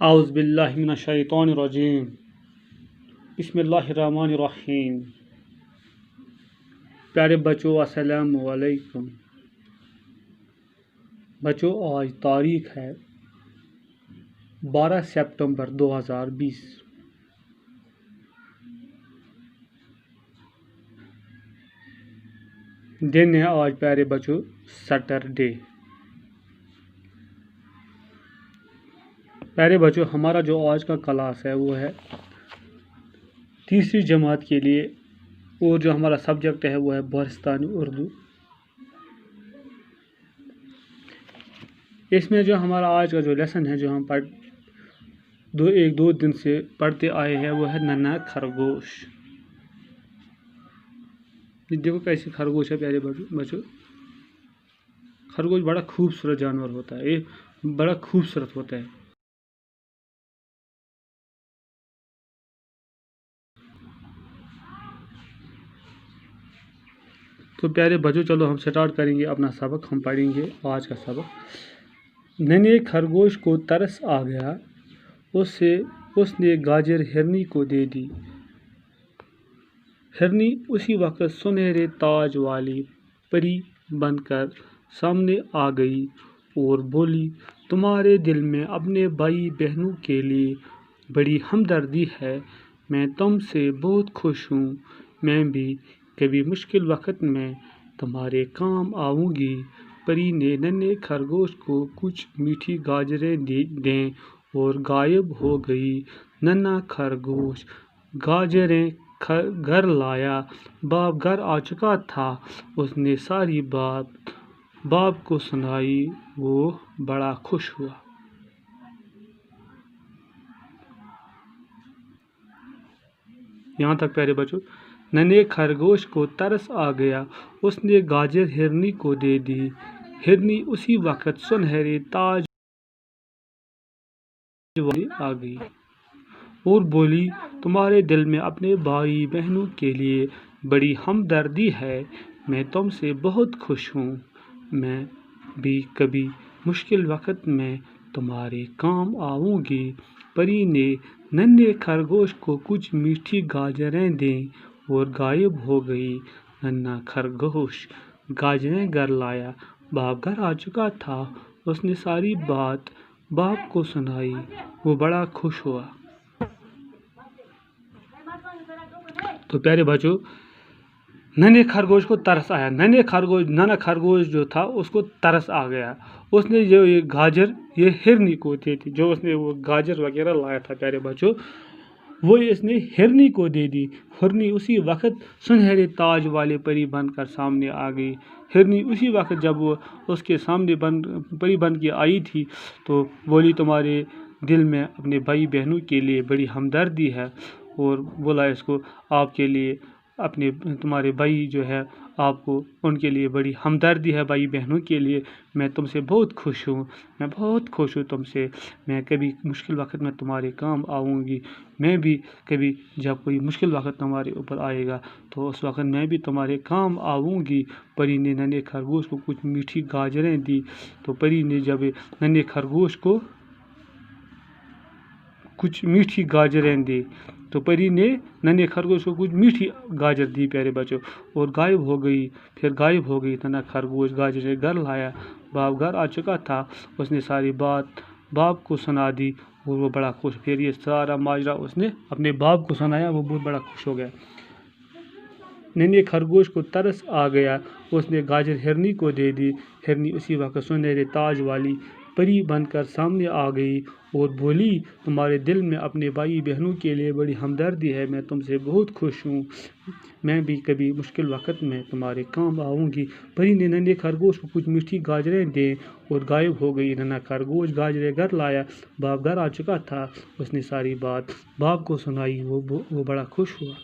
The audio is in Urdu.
اعوذ باللہ من الشیطان الرجیم بسم اللہ الرحمن الرحیم۔ پیارے بچوں السلام علیکم۔ بچوں آج تاریخ ہے 12 سپتمبر 2020۔ دن ہے آج پیارے بچوں سیٹرڈے۔ پیارے بچوں ہمارا جو آج کا کلاس ہے وہ ہے تیسری جماعت کے لیے، اور جو ہمارا سبجیکٹ ہے وہ ہے بارستانی اردو۔ اس میں جو ہمارا آج کا جو لیسن ہے جو ہم دو دن سے پڑھتے آئے ہیں وہ ہے ننھا خرگوش۔ دیکھو کیسے خرگوش ہے پیارے بچوں۔ خرگوش بڑا خوبصورت جانور ہوتا ہے، یہ بڑا خوبصورت ہوتا ہے۔ تو پیارے بچوں چلو ہم سٹارٹ کریں گے اپنا سبق۔ ہم پڑھیں گے آج کا سبق۔ ننھے خرگوش کو ترس آ گیا، اس نے گاجر ہرنی کو دے دی۔ ہرنی اسی وقت سنہرے تاج والی پری بن کر سامنے آ گئی اور بولی، تمہارے دل میں اپنے بھائی بہنوں کے لیے بڑی ہمدردی ہے، میں تم سے بہت خوش ہوں، میں بھی کبھی مشکل وقت میں تمہارے کام آؤں گی۔ پری نے ننھے خرگوش کو کچھ میٹھی گاجریں دیں اور غائب ہو گئی۔ ننھا خرگوش گاجریں گھر لایا۔ باپ گھر آ چکا تھا، اس نے ساری بات باپ کو سنائی، وہ بڑا خوش ہوا۔ یہاں تک پیارے بچوں۔ ننھے خرگوش کو ترس آ گیا، اس نے گاجر ہرنی کو دے دی۔ ہرنی اسی وقت سنہرے تاج والی آ گئی اور بولی، تمہارے دل میں اپنے بھائی بہنوں کے لیے بڑی ہمدردی ہے، میں تم سے بہت خوش ہوں، میں بھی کبھی مشکل وقت میں تمہارے کام آؤں گی۔ پری نے ننھے خرگوش کو کچھ میٹھی گاجریں دیں اور غائب ہو گئی۔ ننھا خرگوش گاجریں گھر لایا۔ باپ گھر آ چکا تھا، اس نے ساری بات باپ کو سنائی، وہ بڑا خوش ہوا۔ تو پیارے بچوں ننھے خرگوش کو ترس آیا۔ ننھا خرگوش جو تھا اس کو ترس آ گیا، اس نے جو یہ گاجر یہ ہرنی کو دی تھی، جو اس نے وہ گاجر وغیرہ لایا تھا پیارے بچوں، وہ اس نے ہرنی کو دے دی۔ ہرنی اسی وقت سنہرے تاج والے پری بن کر سامنے آ گئی۔ ہرنی اسی وقت جب وہ اس کے سامنے پری بن کے آئی تھی تو بولی، تمہارے دل میں اپنے بھائی بہنوں کے لیے بڑی ہمدردی ہے، اور بولا اس کو آپ کے لیے تمہارے بھائی جو ہے آپ کو ان کے لیے بڑی ہمدردی ہے، بھائی بہنوں کے لیے، میں تم سے بہت خوش ہوں، میں بہت خوش ہوں تم سے، میں کبھی مشکل وقت میں تمہارے کام آؤں گی، میں بھی کبھی جب کوئی مشکل وقت تمہارے اوپر آئے گا تو اس وقت میں بھی تمہارے کام آؤں گی۔ پری نے ننھے خرگوش کو کچھ میٹھی گاجریں دی۔ تو پری نے جب ننھے خرگوش کو کچھ میٹھی گاجریں دی تو پری نے ننھے خرگوش کو کچھ میٹھی گاجر دی پیارے بچوں، اور غائب ہو گئی۔ پھر غائب ہو گئی۔ ننھا خرگوش گاجریں گھر لایا۔ باپ گھر آ چکا تھا، اس نے ساری بات باپ کو سنا دی اور وہ بڑا خوش۔ پھر یہ سارا ماجرا اس نے اپنے باپ کو سنایا، وہ بہت بڑا خوش ہو گیا۔ ننھے خرگوش کو ترس آ گیا، اس نے گاجر ہرنی کو دے دی۔ ہرنی اسی وقت سنہرے تاج والی پری بن کر سامنے آ گئی اور بولی، تمہارے دل میں اپنے بھائی بہنوں کے لیے بڑی ہمدردی ہے، میں تم سے بہت خوش ہوں، میں بھی کبھی مشکل وقت میں تمہارے کام آؤں گی۔ پری نے ننھے خرگوش کو کچھ میٹھی گاجریں دیں اور غائب ہو گئی۔ ننھا خرگوش گاجریں گھر لایا۔ باپ گھر آ چکا تھا، اس نے ساری بات باپ کو سنائی، وہ بڑا خوش ہوا۔